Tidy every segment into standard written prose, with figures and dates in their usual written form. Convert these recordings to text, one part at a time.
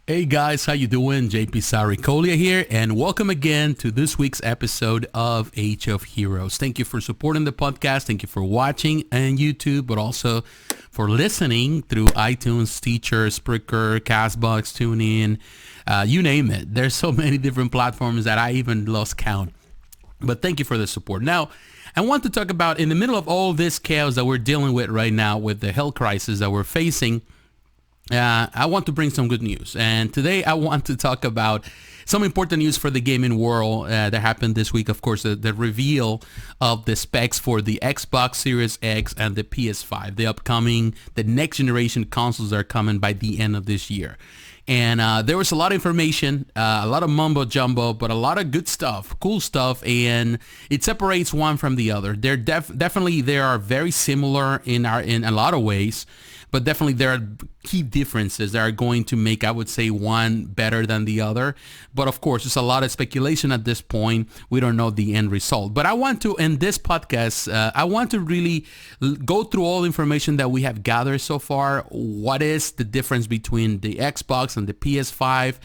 Hey guys, how you doing? JP Sarricolea here, and welcome again to this week's episode of Age of Heroes. Thank you for supporting the podcast. Thank you for watching on YouTube, but also for listening through iTunes, Stitcher, Spreaker, Castbox, TuneIn, you name it. There's so many different platforms that I even lost count. But thank you for the support. Now, I want to talk about, in the middle of all this chaos that we're dealing with right now with the health crisis that we're facing, I want to bring some good news. And today I want to talk about some important news for the gaming world that happened this week. Of course, the reveal of the specs for the Xbox Series X and the PS5. The next generation consoles are coming by the end of this year. And there was a lot of information, a lot of mumbo jumbo, but a lot of good stuff, cool stuff, and it separates one from the other. They're definitely they are very similar in a lot of ways, but definitely there are key differences that are going to make, I would say, one better than the other. But of course, there's a lot of speculation at this point. We don't know the end result. But I want to, in this podcast, I want to really go through all the information that we have gathered so far. What is the difference between the Xbox and the PS5?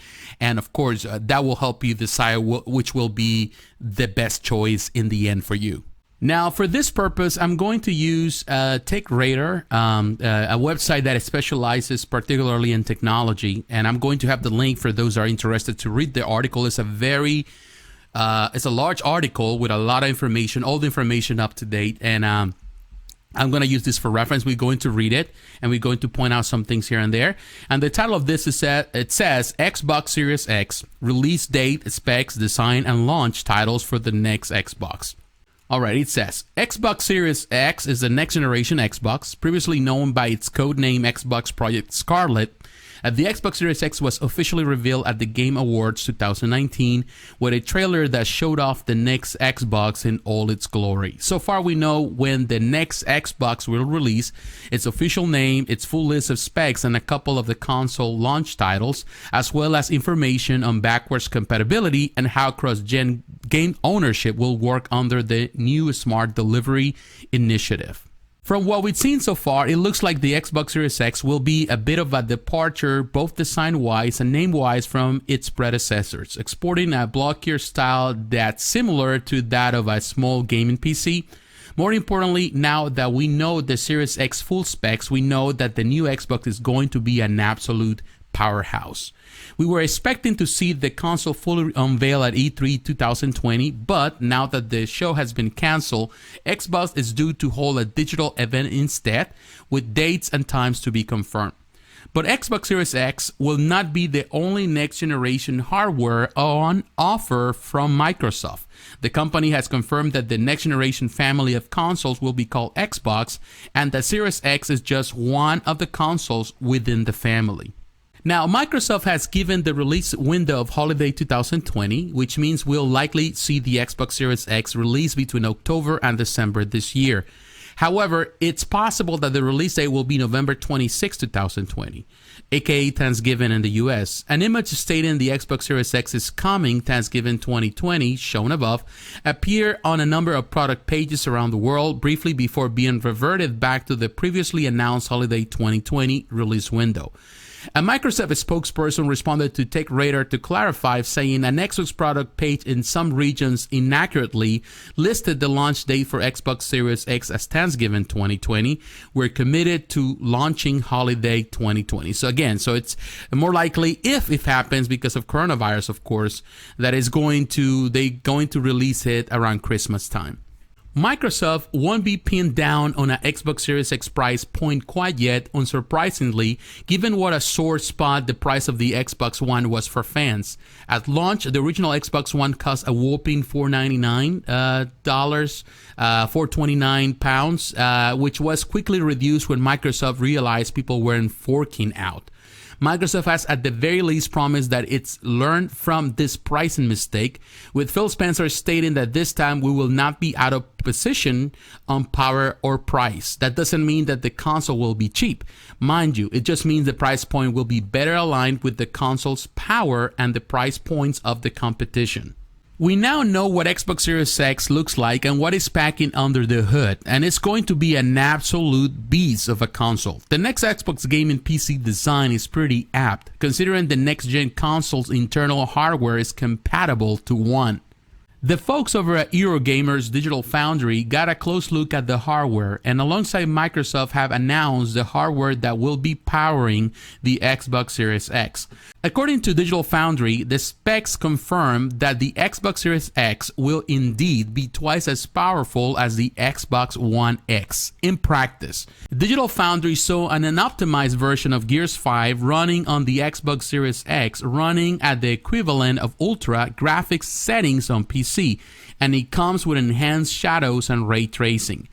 And of course, that will help you decide which will be the best choice in the end for you. Now, for this purpose, I'm going to use TechRadar, a website that specializes particularly in technology, and I'm going to have the link for those who are interested to read the article. It's a large article with a lot of information, all the information up to date, and I'm going to use this for reference. We're going to read it, and we're going to point out some things here and there. And the title of this is it says Xbox Series X, release date, specs, design, and launch titles for the next Xbox. Alright, it says, Xbox Series X is the next generation Xbox, previously known by its codename Xbox Project Scarlet. The Xbox Series X was officially revealed at the Game Awards 2019 with a trailer that showed off the next Xbox in all its glory. So far, we know when the next Xbox will release, its official name, its full list of specs, and a couple of the console launch titles, as well as information on backwards compatibility and how cross-gen game ownership will work under the new Smart Delivery initiative. From what we've seen so far, it looks like the Xbox Series X will be a bit of a departure, both design-wise and name-wise, from its predecessors, exporting a blockier style that's similar to that of a small gaming PC. More importantly, now that we know the Series X full specs, we know that the new Xbox is going to be an absolute powerhouse. We were expecting to see the console fully unveiled at E3 2020, but now that the show has been canceled, Xbox is due to hold a digital event instead, with dates and times to be confirmed. But Xbox Series X will not be the only next generation hardware on offer from Microsoft. The company has confirmed that the next generation family of consoles will be called Xbox, and that Series X is just one of the consoles within the family. Now, Microsoft has given the release window of holiday 2020, which means we'll likely see the Xbox Series X release between October and December this year. However, it's possible that the release date will be November 26, 2020, aka Thanksgiving in the US. An image stating the Xbox Series X is coming Thanksgiving 2020, shown above, appeared on a number of product pages around the world briefly before being reverted back to the previously announced holiday 2020 release window. A Microsoft spokesperson responded to TechRadar to clarify, saying an Xbox product page in some regions inaccurately listed the launch date for Xbox Series X as Thanksgiving 2020. We're committed to launching holiday 2020. So it's more likely, if it happens because of coronavirus, of course, that they're going to release it around Christmas time. Microsoft won't be pinned down on an Xbox Series X price point quite yet, unsurprisingly, given what a sore spot the price of the Xbox One was for fans. At launch, the original Xbox One cost a whopping $499, £429, which was quickly reduced when Microsoft realized people weren't forking out. Microsoft has at the very least promised that it's learned from this pricing mistake, with Phil Spencer stating that this time we will not be out of position on power or price. That doesn't mean that the console will be cheap. Mind you, it just means the price point will be better aligned with the console's power and the price points of the competition. We now know what Xbox Series X looks like and what is packing under the hood, and it's going to be an absolute beast of a console. The next Xbox gaming PC design is pretty apt, considering the next-gen console's internal hardware is compatible to one. The folks over at Eurogamer's Digital Foundry got a close look at the hardware, and alongside Microsoft have announced the hardware that will be powering the Xbox Series X. According to Digital Foundry, the specs confirm that the Xbox Series X will indeed be twice as powerful as the Xbox One X in practice. Digital Foundry saw an optimized version of Gears 5 running on the Xbox Series X, running at the equivalent of ultra graphics settings on PC, and it comes with enhanced shadows and ray tracing.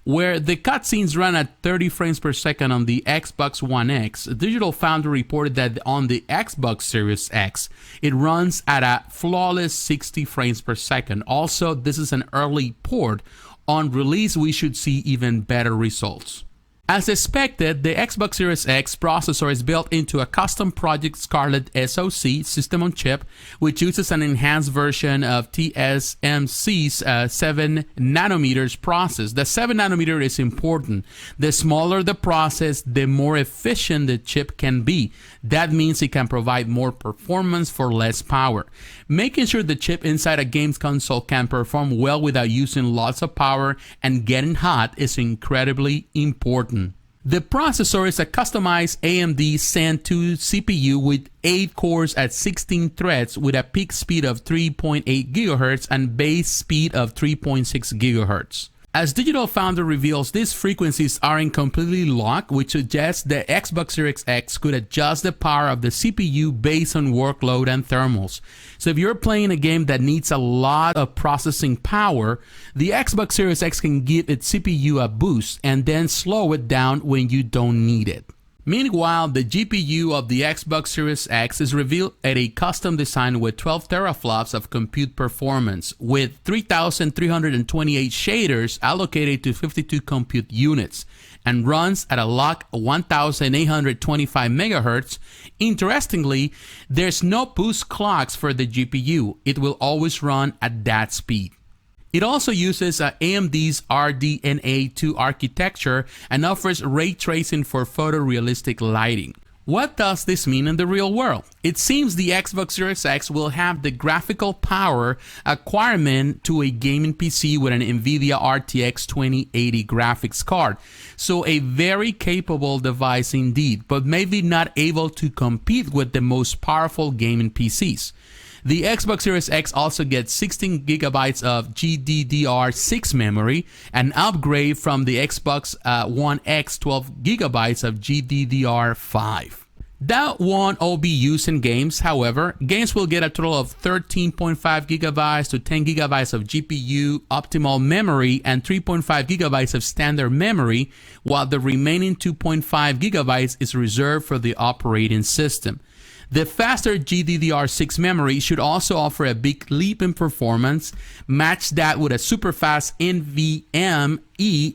Where the cutscenes run at 30 frames per second on the Xbox One X, Digital Foundry reported that on the Xbox Series X, it runs at a flawless 60 frames per second. Also, this is an early port. On release, we should see even better results. As expected, the Xbox Series X processor is built into a custom Project Scarlett SoC system on chip, which uses an enhanced version of TSMC's 7 nanometers process. The 7 nanometer is important. The smaller the process, the more efficient the chip can be. That means it can provide more performance for less power. Making sure the chip inside a games console can perform well without using lots of power and getting hot is incredibly important. The processor is a customized AMD Zen 2 CPU with 8 cores at 16 threads with a peak speed of 3.8 GHz and base speed of 3.6 GHz. As Digital Foundry reveals, these frequencies aren't completely locked, which suggests the Xbox Series X could adjust the power of the CPU based on workload and thermals. So if you're playing a game that needs a lot of processing power, the Xbox Series X can give its CPU a boost and then slow it down when you don't need it. Meanwhile, the GPU of the Xbox Series X is revealed at a custom design with 12 teraflops of compute performance, with 3,328 shaders allocated to 52 compute units, and runs at a lock 1,825 MHz. Interestingly, there's no boost clocks for the GPU. It will always run at that speed. It also uses AMD's RDNA 2 architecture and offers ray tracing for photorealistic lighting. What does this mean in the real world? It seems the Xbox Series X will have the graphical power acquirement to a gaming PC with an NVIDIA RTX 2080 graphics card. So a very capable device indeed, but maybe not able to compete with the most powerful gaming PCs. The Xbox Series X also gets 16 GB of GDDR6 memory, an upgrade from the Xbox One X 12 GB of GDDR5. That won't all be used in games, however. Games will get a total of 13.5 GB to 10 GB of GPU optimal memory and 3.5 GB of standard memory, while the remaining 2.5 GB is reserved for the operating system. The faster GDDR6 memory should also offer a big leap in performance. Match that with a super fast NVMe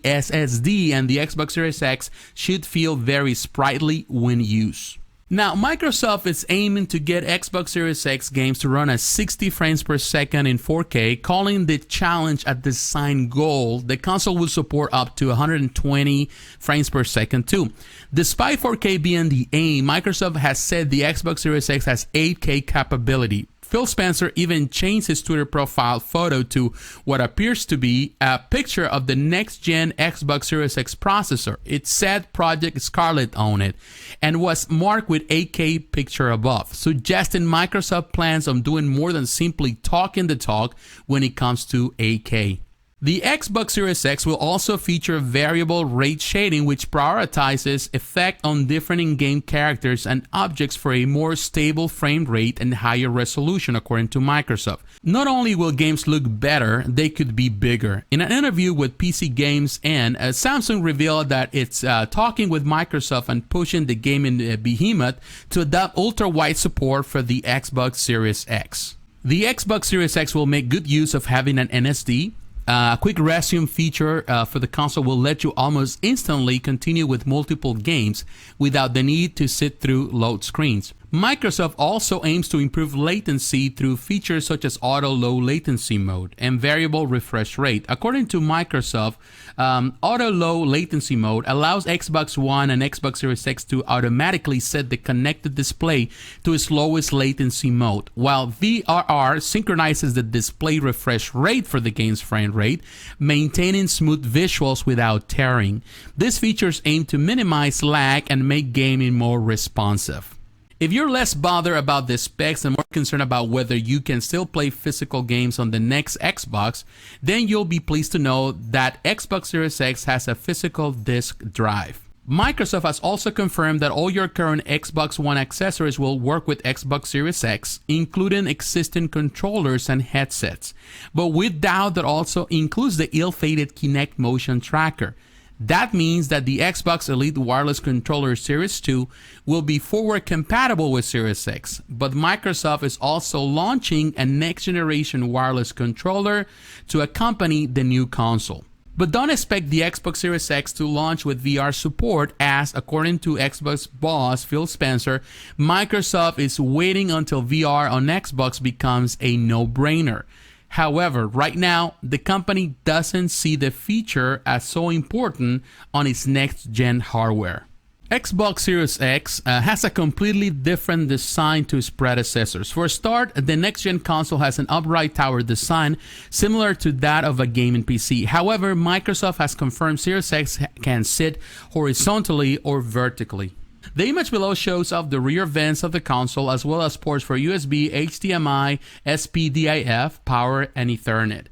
SSD and the Xbox Series X should feel very sprightly when used. Now, Microsoft is aiming to get Xbox Series X games to run at 60 frames per second in 4K, calling the challenge a design goal. The console will support up to 120 frames per second too. Despite 4K being the aim, Microsoft has said the Xbox Series X has 8K capability. Phil Spencer even changed his Twitter profile photo to what appears to be a picture of the next-gen Xbox Series X processor. It said Project Scarlett on it and was marked with 8K picture above, suggesting Microsoft plans on doing more than simply talking the talk when it comes to 8K. The Xbox Series X will also feature variable rate shading, which prioritizes effect on different in-game characters and objects for a more stable frame rate and higher resolution, according to Microsoft. Not only will games look better, they could be bigger. In an interview with PC Games and Samsung revealed that it's talking with Microsoft and pushing the gaming behemoth to adopt ultra-wide support for the Xbox Series X. The Xbox Series X will make good use of having an NSD. A quick resume feature for the console will let you almost instantly continue with multiple games without the need to sit through load screens. Microsoft also aims to improve latency through features such as auto low latency mode and variable refresh rate. According to Microsoft, auto low latency mode allows Xbox One and Xbox Series X to automatically set the connected display to its lowest latency mode, while VRR synchronizes the display refresh rate for the game's frame rate, maintaining smooth visuals without tearing. These features aim to minimize lag and make gaming more responsive. If you're less bothered about the specs and more concerned about whether you can still play physical games on the next Xbox, then you'll be pleased to know that Xbox Series X has a physical disk drive. Microsoft has also confirmed that all your current Xbox One accessories will work with Xbox Series X, including existing controllers and headsets. But with doubt, that also includes the ill-fated Kinect motion tracker. That means that the Xbox Elite Wireless Controller Series 2 will be forward compatible with Series X, but Microsoft is also launching a next generation wireless controller to accompany the new console. But don't expect the Xbox Series X to launch with VR support, as according to Xbox boss Phil Spencer, Microsoft is waiting until VR on Xbox becomes a no-brainer. However, right now, the company doesn't see the feature as so important on its next-gen hardware. Xbox Series X has a completely different design to its predecessors. For a start, the next-gen console has an upright tower design similar to that of a gaming PC. However, Microsoft has confirmed Series X can sit horizontally or vertically. The image below shows off the rear vents of the console, as well as ports for USB, HDMI, SPDIF, power, and Ethernet.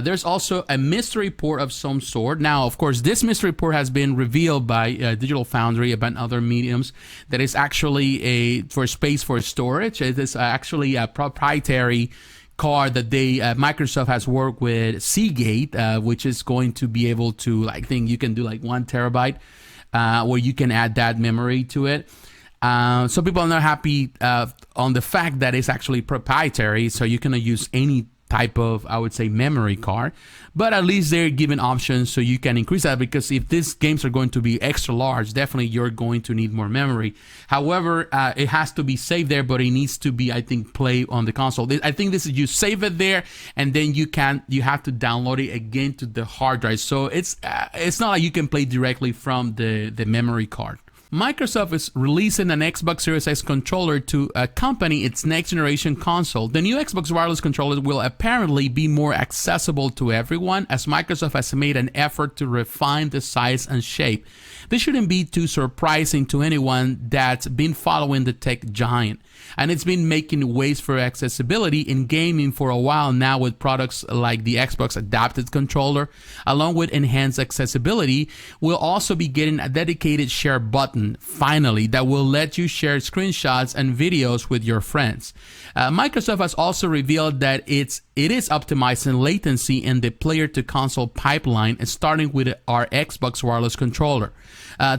There's also a mystery port of some sort. Now, of course, this mystery port has been revealed by Digital Foundry and other mediums that is actually for space for storage. It is actually a proprietary card that Microsoft has worked with Seagate, which is going to be able to, I think you can do like 1 terabyte. Where you can add that memory to it. So people are not happy on the fact that it's actually proprietary, so you cannot use any type of, I would say, memory card. But at least they're giving options so you can increase that, because if these games are going to be extra large, definitely you're going to need more memory. However, it has to be saved there, but it needs to be, I think, play on the console. I think this is, you save it there, and then you have to download it again to the hard drive. So it's not like you can play directly from the memory card. Microsoft is releasing an Xbox Series X controller to accompany its next generation console. The new Xbox wireless controller will apparently be more accessible to everyone, as Microsoft has made an effort to refine the size and shape. This shouldn't be too surprising to anyone that's been following the tech giant, and it's been making waves for accessibility in gaming for a while now, with products like the Xbox Adapted Controller. Along with enhanced accessibility, we'll also be getting a dedicated share button, finally, that will let you share screenshots and videos with your friends. Microsoft has also revealed that it is optimizing latency in the player-to-console pipeline, starting with our Xbox wireless controller,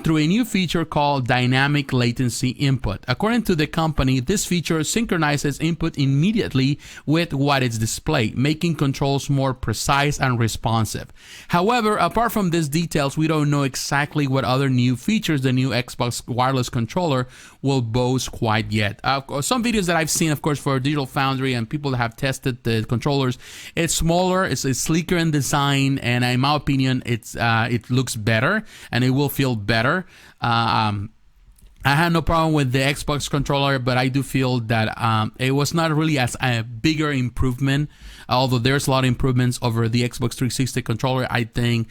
through a new feature called Dynamic Latency Input. According to the company, this feature synchronizes input immediately with what is displayed, making controls more precise and responsive. However, apart from these details, we don't know exactly what other new features the new Xbox wireless controller will boast quite yet. Some videos that I've seen, of course, for Digital Foundry and people that have tested the controllers, it's smaller, it's sleeker in design, and in my opinion, it looks better and it will feel better. I had no problem with the Xbox controller, but I do feel that it was not really as a bigger improvement. Although there's a lot of improvements over the Xbox 360 controller, I think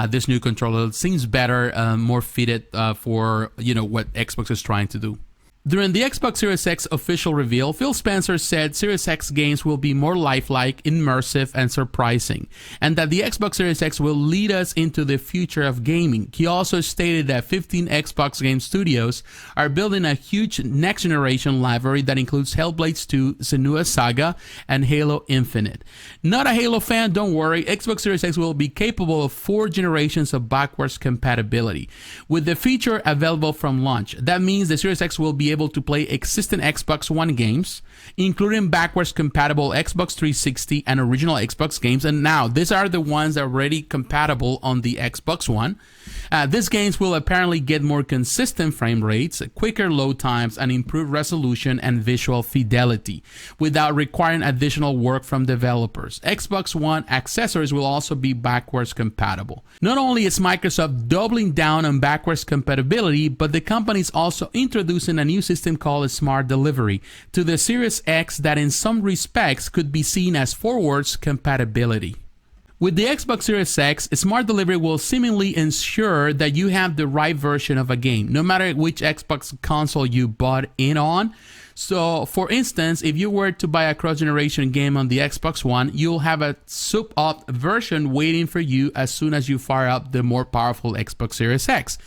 this new controller seems better, more fitted for what Xbox is trying to do. During the Xbox Series X official reveal, Phil Spencer said Series X games will be more lifelike, immersive, and surprising, and that the Xbox Series X will lead us into the future of gaming. He also stated that 15 Xbox game studios are building a huge next-generation library that includes Hellblade 2, Senua's Saga, and Halo Infinite. Not a Halo fan? Don't worry, Xbox Series X will be capable of 4 generations of backwards compatibility, with the feature available from launch. That means the Series X will be be able to play existing Xbox One games, including backwards compatible Xbox 360 and original Xbox games. And now, these are the ones that are already compatible on the Xbox One. These games will apparently get more consistent frame rates, quicker load times, and improved resolution and visual fidelity without requiring additional work from developers. Xbox One accessories will also be backwards compatible. Not only is Microsoft doubling down on backwards compatibility, but the company is also introducing a new system called Smart Delivery to the Series X that in some respects could be seen as forwards compatibility. With the Xbox Series X, Smart Delivery will seemingly ensure that you have the right version of a game, no matter which Xbox console you bought in on. So, for instance, if you were to buy a cross-generation game on the Xbox One, you'll have a souped-up version waiting for you as soon as you fire up the more powerful Xbox Series X.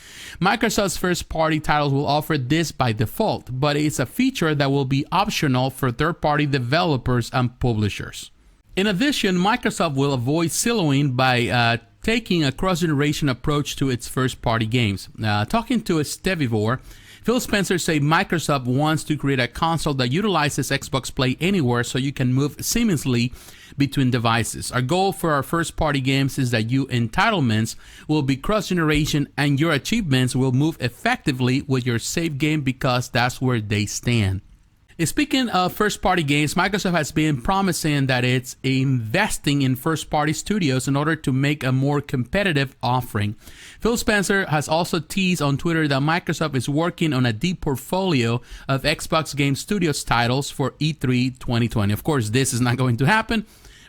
Microsoft's first-party titles will offer this by default, but it's a feature that will be optional for third-party developers and publishers. In addition, Microsoft will avoid siloing by taking a cross-generation approach to its first-party games. Talking to Stevivor, Phil Spencer said Microsoft wants to create a console that utilizes Xbox Play Anywhere so you can move seamlessly between devices. Our goal for our first-party games is that your entitlements will be cross-generation and your achievements will move effectively with your save game because that's where they stand. Speaking of first-party games, Microsoft has been promising that it's investing in first-party studios in order to make a more competitive offering. Phil Spencer has also teased on Twitter that Microsoft is working on a deep portfolio of Xbox Game Studios titles for E3 2020. Of course, this is not going to happen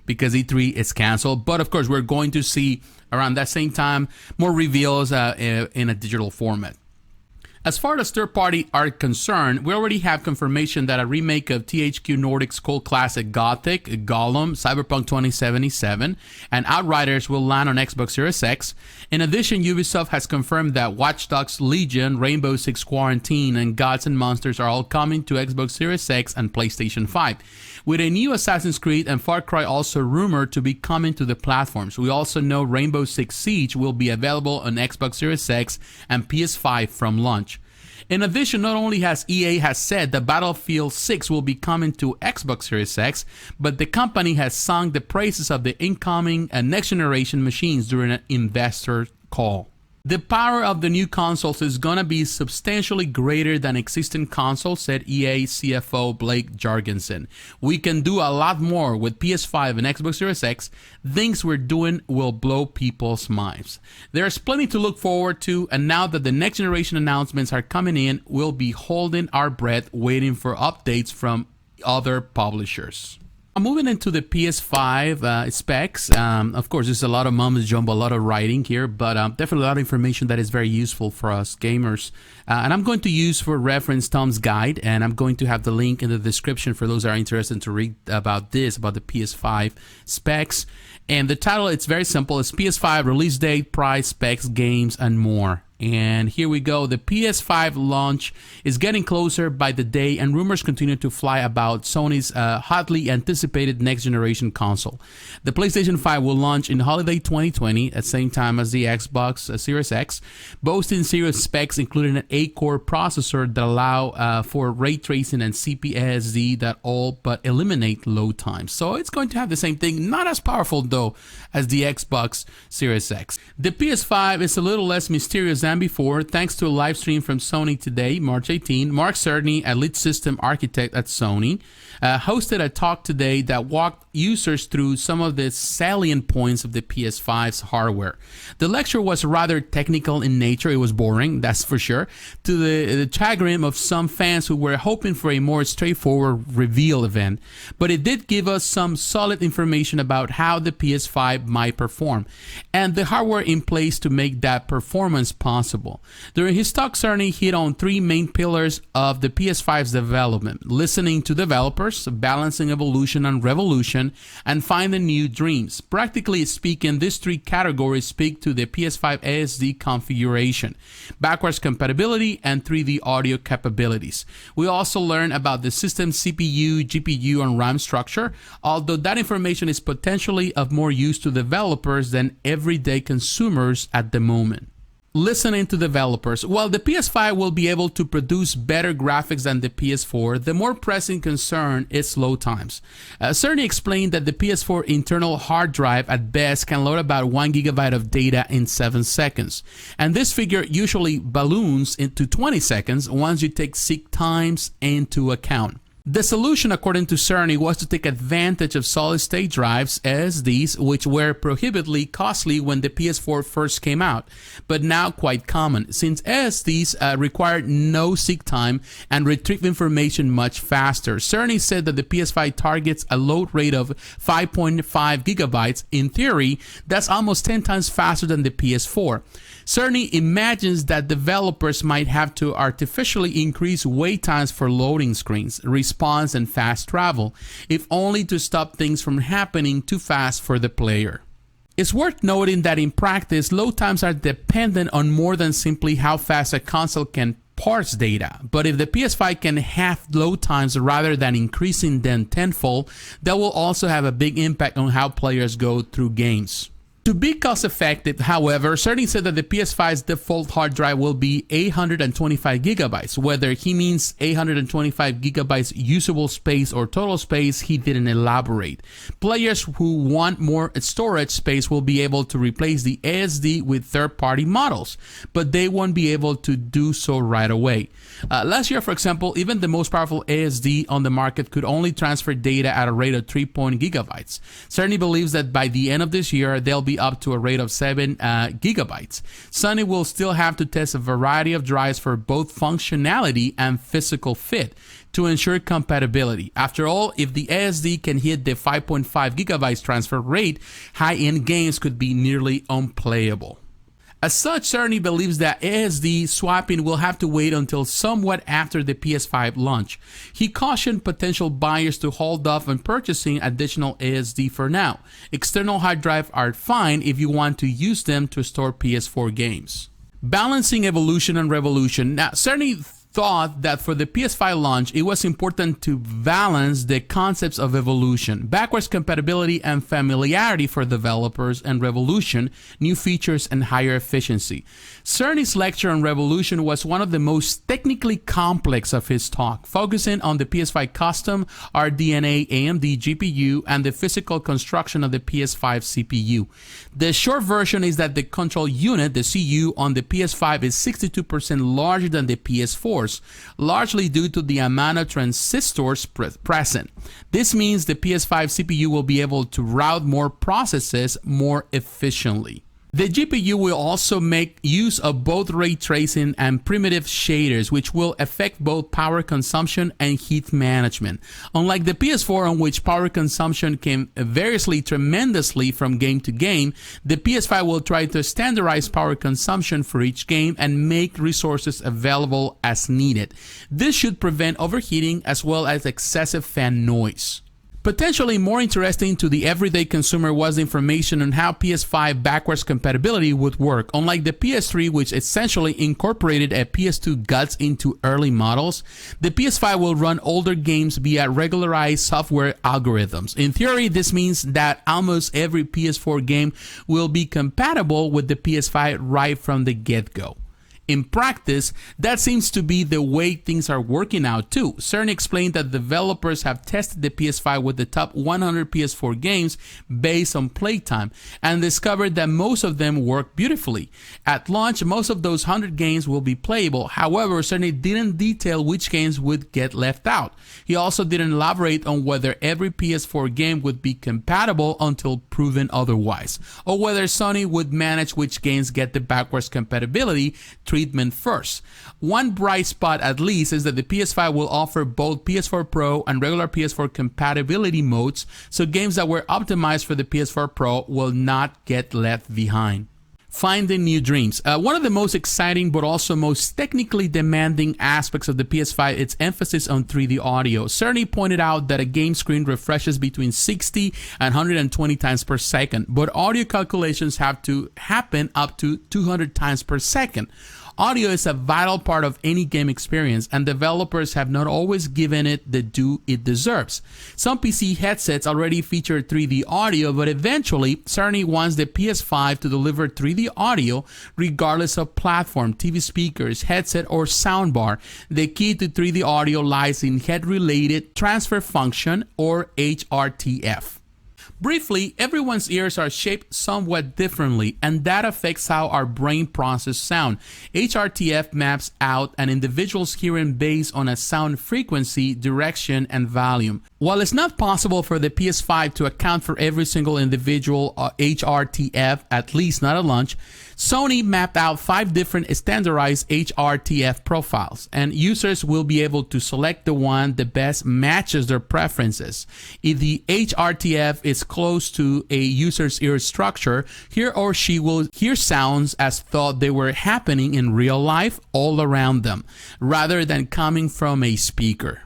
because E3 is canceled, but of course, we're going to see around that same time more reveals in a digital format. As far as third-party are concerned, we already have confirmation that a remake of THQ Nordic's cult classic Gothic, Gollum, Cyberpunk 2077, and Outriders will land on Xbox Series X. In addition, Ubisoft has confirmed that Watch Dogs Legion, Rainbow Six Quarantine, and Gods and Monsters are all coming to Xbox Series X and PlayStation 5. With a new Assassin's Creed and Far Cry also rumored to be coming to the platforms. We also know Rainbow Six Siege will be available on Xbox Series X and PS5 from launch. In addition, not only has EA said that Battlefield 6 will be coming to Xbox Series X, but the company has sung the praises of the incoming and next generation machines during an investor call. The power of the new consoles is going to be substantially greater than existing consoles, said EA CFO Blake Jorgensen. We can do a lot more with PS5 and Xbox Series X. Things we're doing will blow people's minds. There's plenty to look forward to, and now that the next generation announcements are coming in, we'll be holding our breath waiting for updates from other publishers. Moving into the PS5 specs, of course, there's a lot of mumbo jumbo, a lot of writing here, but definitely a lot of information that is very useful for us gamers. And I'm going to use for reference Tom's guide, and I'm going to have the link in the description for those that are interested to read about this, about the PS5 specs. And the title, it's very simple. It's PS5 release date, price, specs, games, and more. And here we go. The PS5 launch is getting closer by the day, and rumors continue to fly about Sony's hotly anticipated next generation console. The PlayStation 5 will launch in holiday 2020 at the same time as the Xbox Series X, boasting serious specs including an 8-core processor that allow for ray tracing and CPSD that all but eliminate load times. So it's going to have the same thing, not as powerful though as the Xbox Series X. The PS5 is a little less mysterious than before, thanks to a live stream from Sony today, March 18. Mark Cerny, a lead system architect at Sony, hosted a talk today that walked users through some of the salient points of the PS5's hardware. The lecture was rather technical in nature. It was boring, that's for sure, to the chagrin of some fans who were hoping for a more straightforward reveal event. But it did give us some solid information about how the PS5 might perform and the hardware in place to make that performance possible. During his talk, Cerny hit on three main pillars of the PS5's development: listening to developers, balancing evolution and revolution, and finding new dreams. Practically speaking, these three categories speak to the PS5 ASD configuration, backwards compatibility, and 3D audio capabilities. We also learn about the system's CPU, GPU, and RAM structure, although that information is potentially of more use to developers than everyday consumers at the moment. Listening to developers. While the PS5 will be able to produce better graphics than the PS4, the more pressing concern is load times. Sony explained that the PS4 internal hard drive at best can load about 1 GB of data in 7 seconds. And this figure usually balloons into 20 seconds once you take seek times into account. The solution, according to Sony, was to take advantage of solid-state drives, SSDs, which were prohibitively costly when the PS4 first came out, but now quite common, since SSDs required no seek time and retrieve information much faster. Sony said that the PS5 targets a load rate of 5.5 gigabytes. In theory, that's almost 10 times faster than the PS4. Sony imagines that developers might have to artificially increase wait times for loading screens, response, and fast travel, if only to stop things from happening too fast for the player. It's worth noting that in practice, load times are dependent on more than simply how fast a console can parse data. But if the PS5 can halve load times rather than increasing them tenfold, that will also have a big impact on how players go through games. To be cost effective, however, Sony said that the PS5's default hard drive will be 825 gigabytes. Whether he means 825 gigabytes usable space or total space, he didn't elaborate. Players who want more storage space will be able to replace the SSD with third-party models, but they won't be able to do so right away. Last year, for example, even the most powerful SSD on the market could only transfer data at a rate of 3 gigabytes. Sony believes that by the end of this year, they'll be up to a rate of 7 gigabytes. Sony will still have to test a variety of drives for both functionality and physical fit to ensure compatibility. After all, if the SSD can hit the 5.5 gigabytes transfer rate, high-end games could be nearly unplayable. As such, Sony believes that SSD swapping will have to wait until somewhat after the PS5 launch. He cautioned potential buyers to hold off on purchasing additional SSD for now. External hard drives are fine if you want to use them to store PS4 games. Balancing evolution and revolution. Now, Sony thought that for the PS5 launch, it was important to balance the concepts of evolution, backwards compatibility and familiarity for developers, and revolution, new features and higher efficiency. Sony's lecture on revolution was one of the most technically complex of his talk, focusing on the PS5 custom RDNA AMD GPU and the physical construction of the PS5 CPU. The short version is that the control unit, the CU, on the PS5 is 62% larger than the PS4, largely due to the amount of transistors present. This means the PS5 CPU will be able to route more processes more efficiently. The GPU will also make use of both ray tracing and primitive shaders, which will affect both power consumption and heat management. Unlike the PS4, on which power consumption can vary tremendously from game to game, the PS5 will try to standardize power consumption for each game and make resources available as needed. This should prevent overheating as well as excessive fan noise. Potentially more interesting to the everyday consumer was information on how PS5 backwards compatibility would work. Unlike the PS3, which essentially incorporated a PS2 guts into early models, the PS5 will run older games via regularized software algorithms. In theory, this means that almost every PS4 game will be compatible with the PS5 right from the get-go. In practice, that seems to be the way things are working out too. Sony explained that developers have tested the PS5 with the top 100 PS4 games based on playtime and discovered that most of them work beautifully. At launch, most of those 100 games will be playable. However, Sony didn't detail which games would get left out. He also didn't elaborate on whether every PS4 game would be compatible until proven otherwise, or whether Sony would manage which games get the backwards compatibility treatment first. One bright spot at least is that the PS5 will offer both PS4 Pro and regular PS4 compatibility modes, so games that were optimized for the PS4 Pro will not get left behind. Finding new dreams. One of the most exciting but also most technically demanding aspects of the PS5 is its emphasis on 3D audio. Sony pointed out that a game screen refreshes between 60 and 120 times per second, but audio calculations have to happen up to 200 times per second. Audio is a vital part of any game experience, and developers have not always given it the due it deserves. Some PC headsets already feature 3D audio, but eventually Sony wants the PS5 to deliver 3D audio regardless of platform, TV speakers, headset, or soundbar. The key to 3D audio lies in head-related transfer function, or HRTF. Briefly, everyone's ears are shaped somewhat differently, and that affects how our brain processes sound. HRTF maps out an individual's hearing based on a sound frequency, direction, and volume. While it's not possible for the PS5 to account for every single individual HRTF, at least not at launch, Sony mapped out 5 different standardized HRTF profiles, and users will be able to select the one that best matches their preferences. If the HRTF is close to a user's ear structure, he or she will hear sounds as though they were happening in real life all around them, rather than coming from a speaker.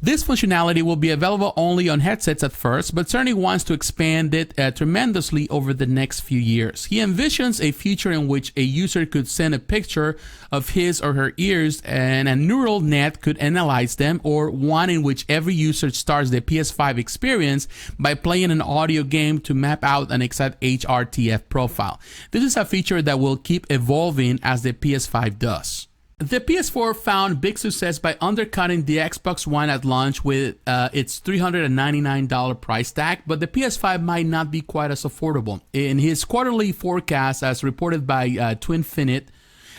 This functionality will be available only on headsets at first, but Sony wants to expand it tremendously over the next few years. He envisions a future in which a user could send a picture of his or her ears and a neural net could analyze them, or one in which every user starts the PS5 experience by playing an audio game to map out an exact HRTF profile. This is a feature that will keep evolving as the PS5 does. The PS4 found big success by undercutting the Xbox One at launch with its $399 price tag, but the PS5 might not be quite as affordable. In his quarterly forecast, as reported by Twinfinite,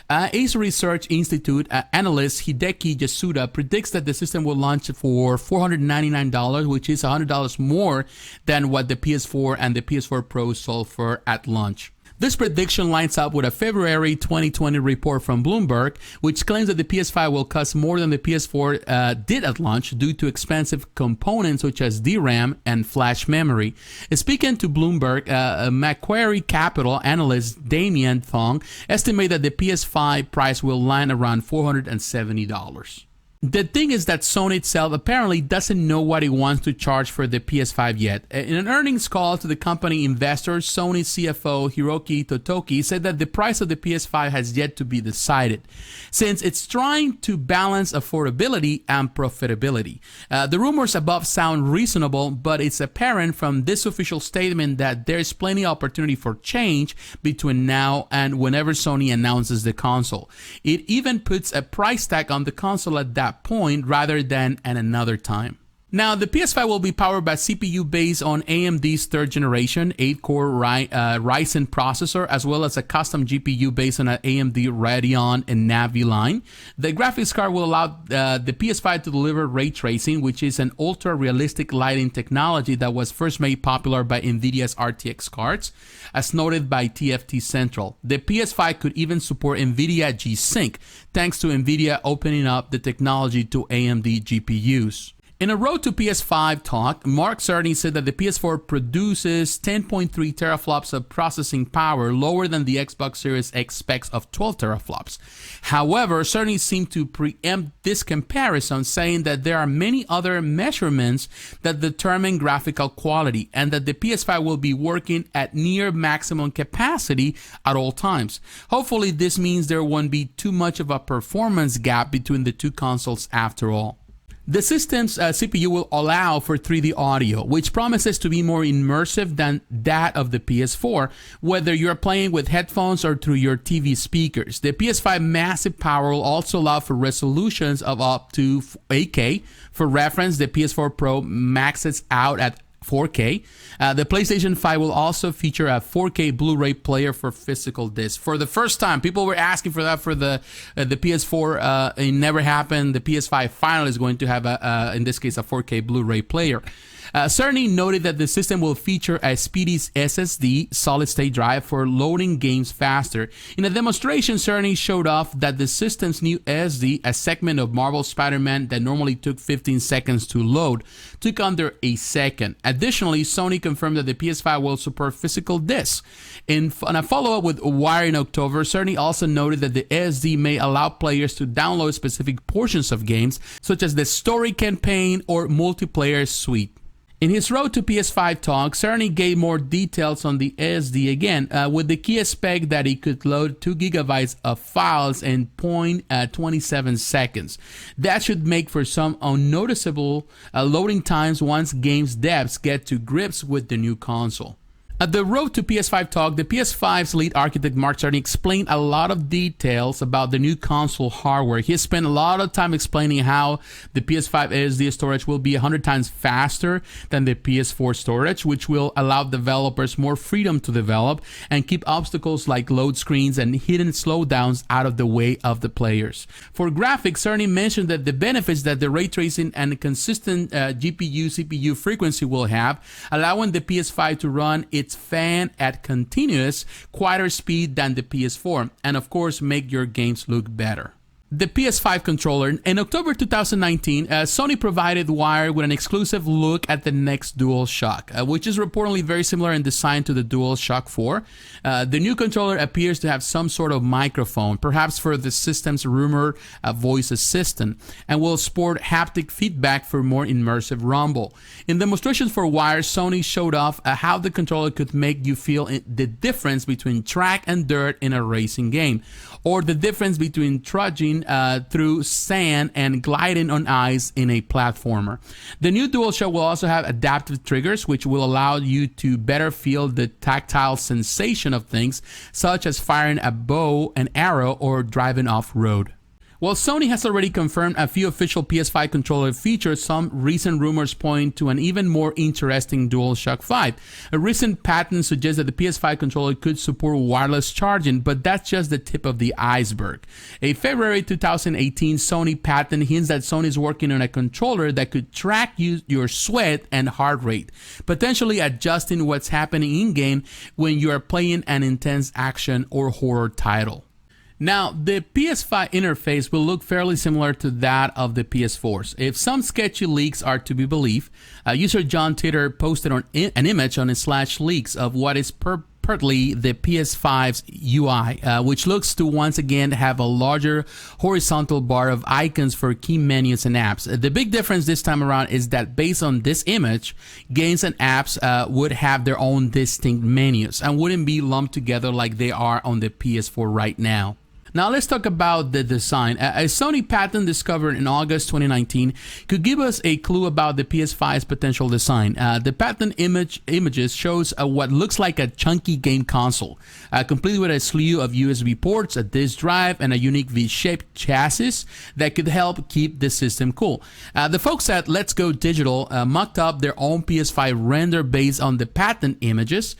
Ace Research Institute analyst Hideki Yasuda predicts that the system will launch for $499, which is $100 more than what the PS4 and the PS4 Pro sold for at launch. This prediction lines up with a February 2020 report from Bloomberg, which claims that the PS5 will cost more than the PS4 did at launch due to expensive components such as DRAM and flash memory. Speaking to Bloomberg, Macquarie Capital analyst Damian Thong estimated that the PS5 price will land around $470. The thing is that Sony itself apparently doesn't know what it wants to charge for the PS5 yet. In an earnings call to the company investors, Sony CFO Hiroki Totoki said that the price of the PS5 has yet to be decided, since it's trying to balance affordability and profitability. The rumors above sound reasonable, but it's apparent from this official statement that there's plenty of opportunity for change between now and whenever Sony announces the console. It even puts a price tag on the console at that point rather than at another time. Now, the PS5 will be powered by CPU based on AMD's third generation 8-core Ryzen processor, as well as a custom GPU based on an AMD Radeon and Navi line. The graphics card will allow the PS5 to deliver ray tracing, which is an ultra-realistic lighting technology that was first made popular by NVIDIA's RTX cards, as noted by TFT Central. The PS5 could even support NVIDIA G-Sync, thanks to NVIDIA opening up the technology to AMD GPUs. In a Road to PS5 talk, Mark Cerny said that the PS4 produces 10.3 teraflops of processing power, lower than the Xbox Series X specs of 12 teraflops. However, Cerny seemed to preempt this comparison, saying that there are many other measurements that determine graphical quality, and that the PS5 will be working at near maximum capacity at all times. Hopefully, this means there won't be too much of a performance gap between the two consoles after all. The system's CPU will allow for 3D audio, which promises to be more immersive than that of the PS4, whether you're playing with headphones or through your TV speakers. The PS5 massive power will also allow for resolutions of up to 8K. For reference, the PS4 Pro maxes out at 4K. The PlayStation 5 will also feature a 4K Blu-ray player for physical disc. For the first time, people were asking for that for the PS4. It never happened. The PS5 finally is going to have in this case, a 4K Blu-ray player. Cerny noted that the system will feature a speedy SSD solid-state drive for loading games faster. In a demonstration, Cerny showed off that the system's new SSD, a segment of Marvel Spider-Man that normally took 15 seconds to load, took under a second. Additionally, Sony confirmed that the PS5 will support physical discs. In a follow-up with Wire in October, Cerny also noted that the SSD may allow players to download specific portions of games, such as the story campaign or multiplayer suite. In his Road to PS5 talk, Cerny gave more details on the SSD again, with the key spec that it could load 2 gigabytes of files in 0.27 seconds. That should make for some unnoticeable loading times once games devs get to grips with the new console. At the Road to PS5 talk, the PS5's lead architect Mark Cerny explained a lot of details about the new console hardware. He spent a lot of time explaining how the PS5 SSD storage will be 100 times faster than the PS4 storage, which will allow developers more freedom to develop and keep obstacles like load screens and hidden slowdowns out of the way of the players. For graphics, Cerny mentioned that the benefits that the ray tracing and consistent GPU-CPU frequency will have, allowing the PS5 to run its fan at continuous, quieter speed than the PS4, and of course make your games look better. The PS5 controller. In October 2019, Sony provided Wire with an exclusive look at the next DualShock, which is reportedly very similar in design to the DualShock 4. The new controller appears to have some sort of microphone, perhaps for the system's rumored voice assistant, and will sport haptic feedback for more immersive rumble. In demonstrations for Wire, Sony showed off how the controller could make you feel the difference between track and dirt in a racing game, or the difference between trudging through sand and gliding on ice in a platformer. The new DualShock will also have adaptive triggers, which will allow you to better feel the tactile sensation of things, such as firing a bow and arrow or driving off-road. While Sony has already confirmed a few official PS5 controller features, some recent rumors point to an even more interesting DualShock 5. A recent patent suggests that the PS5 controller could support wireless charging, but that's just the tip of the iceberg. A February 2018 Sony patent hints that Sony is working on a controller that could track your sweat and heart rate, potentially adjusting what's happening in-game when you are playing an intense action or horror title. Now, the PS5 interface will look fairly similar to that of the PS4's. If some sketchy leaks are to be believed, user John Titter posted an image on his /leaks of what is partly the PS5's UI, which looks to once again have a larger horizontal bar of icons for key menus and apps. The big difference this time around is that based on this image, games and apps would have their own distinct menus and wouldn't be lumped together like they are on the PS4 right now. Now let's talk about the design. A Sony patent discovered in August 2019 could give us a clue about the PS5's potential design. The patent images shows what looks like a chunky game console, complete with a slew of USB ports, a disk drive, and a unique V-shaped chassis that could help keep the system cool. The folks at Let's Go Digital mocked up their own PS5 render based on the patent images,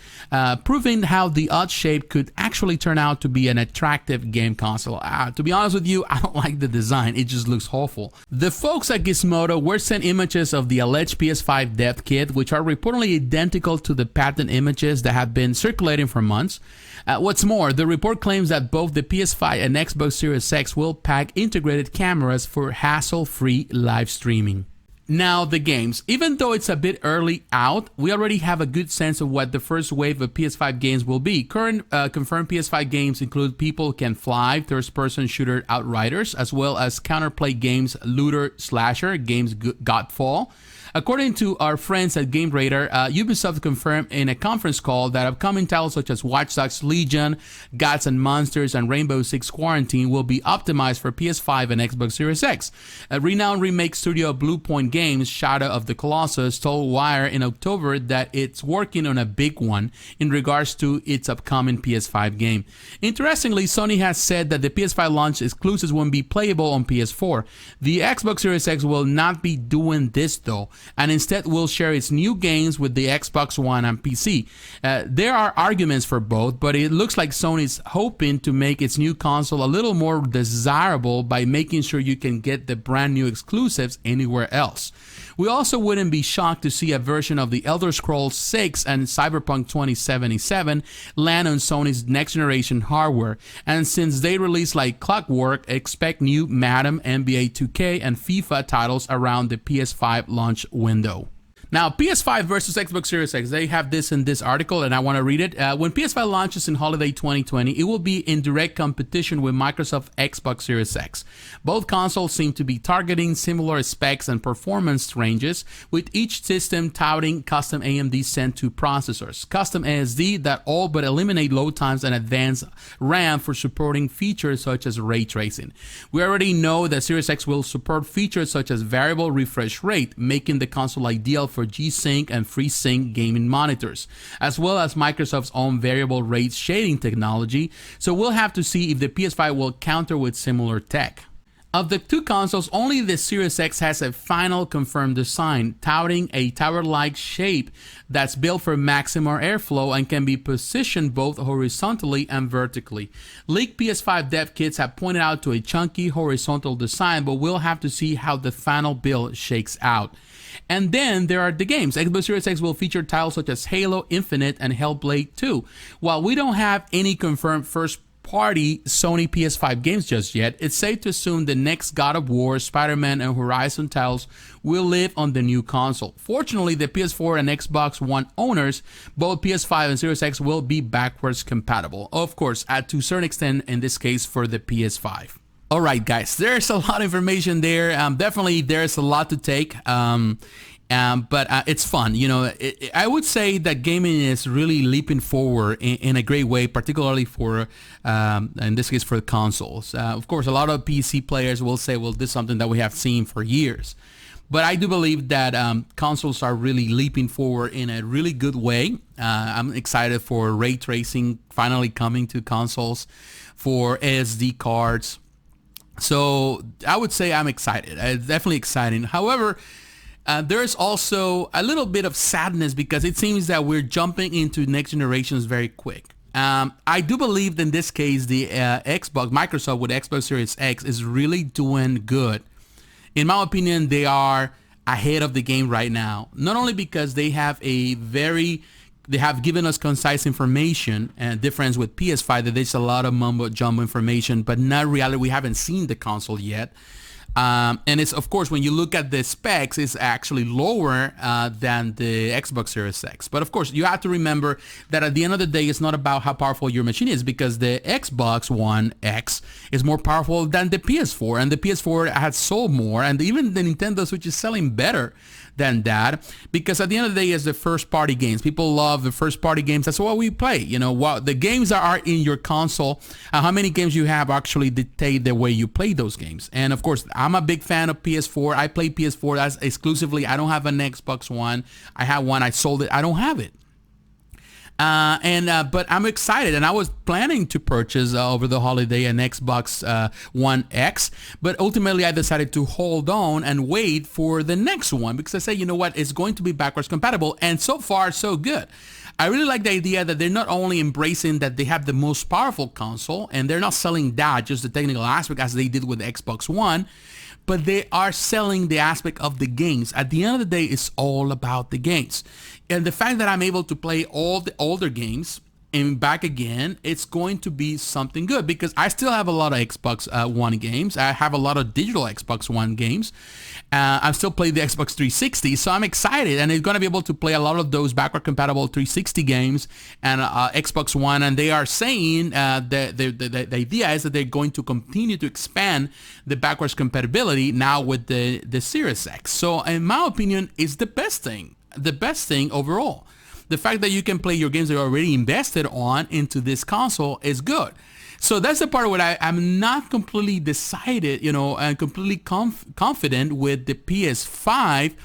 proving how the odd shape could actually turn out to be an attractive game console. To be honest with you, I don't like the design. It just looks awful. The folks at Gizmodo were sent images of the alleged PS5 dev kit, which are reportedly identical to the patent images that have been circulating for months. What's more, the report claims that both the PS5 and Xbox Series X will pack integrated cameras for hassle-free live streaming. Now, the games. Even though it's a bit early out, we already have a good sense of what the first wave of PS5 games will be. Current confirmed PS5 games include People Can Fly, first-person shooter Outriders, as well as counterplay games Looter Slasher, games Godfall. According to our friends at Game Radar, Ubisoft confirmed in a conference call that upcoming titles such as Watch Dogs Legion, Gods and Monsters, and Rainbow Six Quarantine will be optimized for PS5 and Xbox Series X. A renowned remake studio Bluepoint Games, Shadow of the Colossus, told Wire in October that it's working on a big one in regards to its upcoming PS5 game. Interestingly, Sony has said that the PS5 launch exclusives won't be playable on PS4. The Xbox Series X will not be doing this though, and instead will share its new games with the Xbox One and PC. There are arguments for both, but it looks like Sony's hoping to make its new console a little more desirable by making sure you can get the brand new exclusives anywhere else. We also wouldn't be shocked to see a version of the Elder Scrolls 6 and Cyberpunk 2077 land on Sony's next generation hardware, and since they release like clockwork, expect new Madden, NBA 2K, and FIFA titles around the PS5 launch window. Now, PS5 versus Xbox Series X, they have this in this article, and I want to read it. When PS5 launches in holiday 2020, it will be in direct competition with Microsoft Xbox Series X. Both consoles seem to be targeting similar specs and performance ranges, with each system touting custom AMD Zen 2 processors, custom ASD that all but eliminate load times and advanced RAM for supporting features such as ray tracing. We already know that Series X will support features such as variable refresh rate, making the console ideal for G-Sync and FreeSync gaming monitors, as well as Microsoft's own variable rate shading technology, so we'll have to see if the PS5 will counter with similar tech. Of the two consoles, only the Series X has a final confirmed design, touting a tower-like shape that's built for maximum airflow and can be positioned both horizontally and vertically. Leaked PS5 dev kits have pointed out to a chunky horizontal design, but we'll have to see how the final build shakes out. And then there are the games. Xbox Series X will feature titles such as Halo Infinite and Hellblade 2. While we don't have any confirmed first-party Sony PS5 games just yet, it's safe to assume the next God of War, Spider-Man, and Horizon titles will live on the new console. Fortunately, the PS4 and Xbox One owners, both PS5 and Series X, will be backwards compatible. Of course, to a certain extent, in this case, for the PS5. All right, guys, there's a lot of information there. Definitely, there's a lot to take. But it's fun. You know, I would say that gaming is really leaping forward in a great way, particularly for, in this case, for consoles. Of course, a lot of PC players will say, well, this is something that we have seen for years. But I do believe that consoles are really leaping forward in a really good way. I'm excited for ray tracing finally coming to consoles, for SD cards. So I would say I'm excited. It's definitely exciting. However, there's also a little bit of sadness because it seems that we're jumping into next generations very quick. I do believe that in this case, the Microsoft with Xbox Series X is really doing good. In my opinion, they are ahead of the game right now. Not only because they have they have given us concise information, and difference with PS5 that there's a lot of mumbo jumbo information, but not reality. We haven't seen the console yet. And it's, of course, when you look at the specs, it's actually lower than the Xbox Series X. But of course, you have to remember that at the end of the day, it's not about how powerful your machine is, because the Xbox One X is more powerful than the PS4, and the PS4 has sold more, and even the Nintendo Switch is selling better than that, because at the end of the day, it's the first party games. People love the first party games. That's what we play. You know, what the games that are in your console, how many games you have actually dictate the way you play those games. And of course, I'm a big fan of PS4. I play PS4 as exclusively. I don't have an Xbox One. I have one. I sold it. I don't have it. But I'm excited, and I was planning to purchase over the holiday an Xbox One X, but ultimately I decided to hold on and wait for the next one, because I say, you know what, it's going to be backwards compatible, and so far so good. I really like the idea that they're not only embracing that they have the most powerful console, and they're not selling that, just the technical aspect as they did with the Xbox One, but they are selling the aspect of the games. At the end of the day, it's all about the games. And the fact that I'm able to play all the older games and back again, it's going to be something good, because I still have a lot of Xbox One games. I have a lot of digital Xbox One games. I still play the Xbox 360, so I'm excited, and it's going to be able to play a lot of those backward compatible 360 games and Xbox One. And they are saying the idea is that they're going to continue to expand the backwards compatibility now with the Series X. So in my opinion, it's the best thing overall. The fact that you can play your games that you're already invested on into this console is good. So that's the part where I'm not completely decided, you know, and completely confident with the PS5,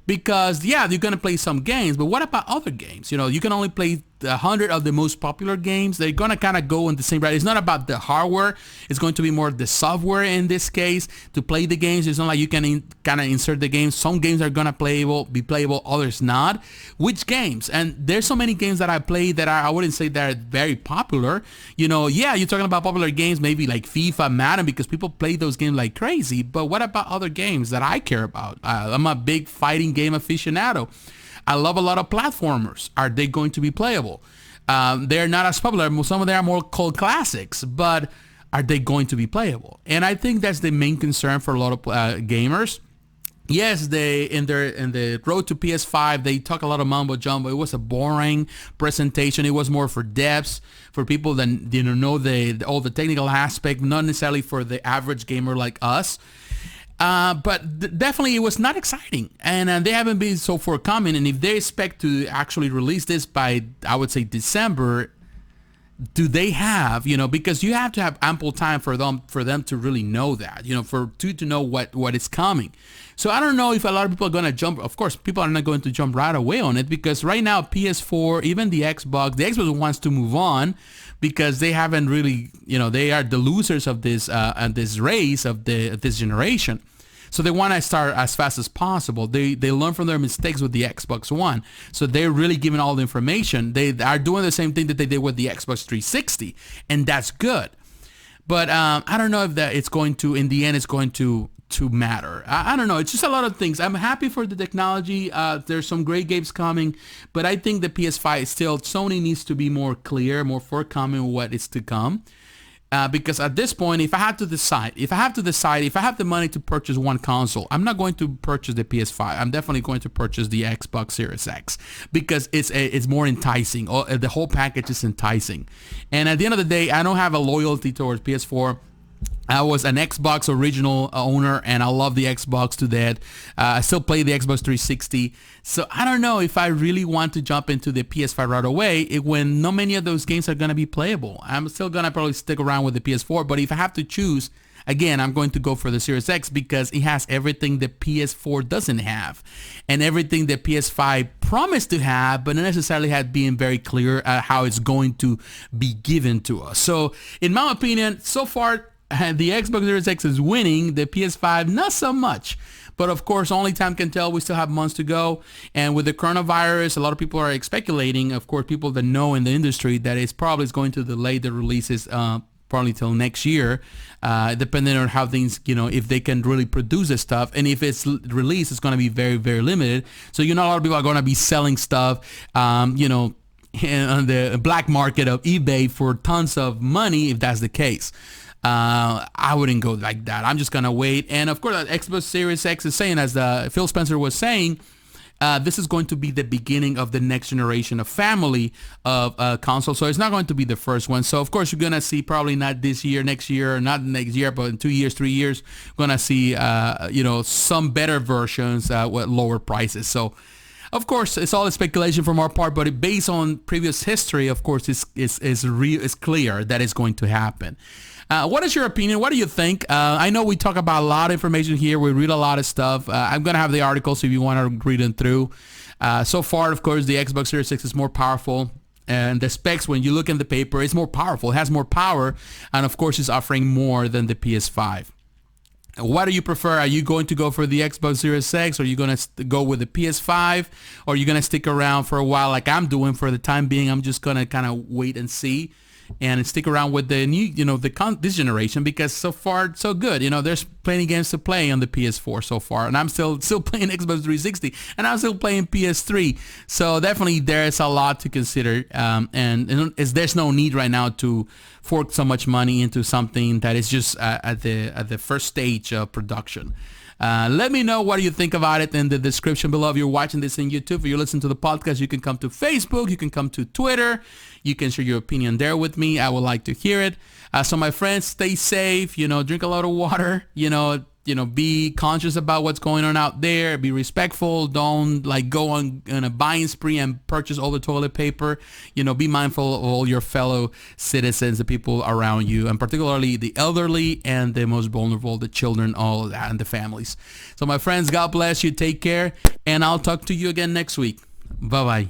because yeah, you're gonna play some games, but what about other games? You know, you can only play 100 of the most popular games. They're gonna kind of go in the same route. It's not about the hardware. It's going to be more the software in this case to play the games. It's not like you can kind of insert the games. Some games are gonna be playable, others not. Which games? And there's so many games that I play that I wouldn't say they're very popular. You know, yeah, you're talking about popular games, maybe like FIFA, Madden, because people play those games like crazy. But what about other games that I care about? I'm a big fighting game aficionado. I love a lot of platformers. Are they going to be playable? They're not as popular. Some of them are more cult classics, but are they going to be playable? And I think that's the main concern for a lot of gamers. Yes, they in the road to PS5, they talk a lot of mumbo jumbo. It was a boring presentation. It was more for devs, for people that know the all the technical aspect, not necessarily for the average gamer like us. But definitely it was not exciting, and they haven't been so forthcoming. And if they expect to actually release this by, I would say, December, do they have, because you have to have ample time for them to really know that, to know what is coming. So I don't know if a lot of people are going to jump. Of course, people are not going to jump right away on it, because right now PS4, even the Xbox wants to move on, because they haven't really, they are the losers of this race of this generation. So they want to start as fast as possible. They learn from their mistakes with the Xbox One. So they're really giving all the information. They are doing the same thing that they did with the Xbox 360, and that's good. But I don't know if that it's going to, in the end, it's going to matter. I don't know. It's just a lot of things. I'm happy for the technology. There's some great games coming, but I think the PS5 still, Sony needs to be more clear, more forthcoming what is to come. Because at this point, if I have to decide, if I have the money to purchase one console, I'm not going to purchase the PS5. I'm definitely going to purchase the Xbox Series X, because it's more enticing. The whole package is enticing. And at the end of the day, I don't have a loyalty towards PS4. I was an Xbox original owner, and I love the Xbox to death. I still play the Xbox 360. So I don't know if I really want to jump into the PS5 right away when not many of those games are going to be playable. I'm still going to probably stick around with the PS4, but if I have to choose, again, I'm going to go for the Series X, because it has everything the PS4 doesn't have, and everything the PS5 promised to have, but not necessarily had been very clear how it's going to be given to us. So in my opinion, so far, the Xbox Series X is winning, the PS5 not so much. But of course, only time can tell. We still have months to go. And with the coronavirus, a lot of people are speculating, of course, people that know in the industry, that it's probably going to delay the releases probably till next year, depending on how things, if they can really produce this stuff. And if it's released, it's going to be very, very limited. So, a lot of people are going to be selling stuff, on the black market of eBay for tons of money, if that's the case. I wouldn't go like that. I'm just going to wait. And of course, Xbox Series X is saying, as Phil Spencer was saying, this is going to be the beginning of the next generation of family of consoles. So it's not going to be the first one. So of course, you're going to see, probably not this year, next year, not next year, but in 2 years, 3 years, we're going to see, some better versions with lower prices. So of course, it's all a speculation from our part, but based on previous history, of course, it's clear that it's going to happen. What is your opinion? What do you think? I know we talk about a lot of information here. We read a lot of stuff. I'm going to have the articles if you want to read them through. So far, of course, the Xbox Series X is more powerful. And the specs, when you look in the paper, it's more powerful. It has more power. And of course, it's offering more than the PS5. What do you prefer? Are you going to go for the Xbox Series X, or are you going to go with the PS5? Or are you going to stick around for a while like I'm doing for the time being? I'm just going to kind of wait and see, and stick around with the new, this generation, because so far so good. There's plenty of games to play on the PS4 so far, and I'm still playing Xbox 360, and I'm still playing PS3. So definitely there's a lot to consider, and there's no need right now to fork so much money into something that is just at the first stage of production. Let me know what you think about it in the description below. If you're watching this in YouTube, if you're listening to the podcast, you can come to Facebook, you can come to Twitter, you can share your opinion there with me. I would like to hear it. So my friends, stay safe, drink a lot of water, be conscious about what's going on out there, be respectful, don't go on a buying spree and purchase all the toilet paper, be mindful of all your fellow citizens, the people around you, and particularly the elderly and the most vulnerable, the children, all of that, and the families. So my friends, God bless you, take care, and I'll talk to you again next week. Bye-bye.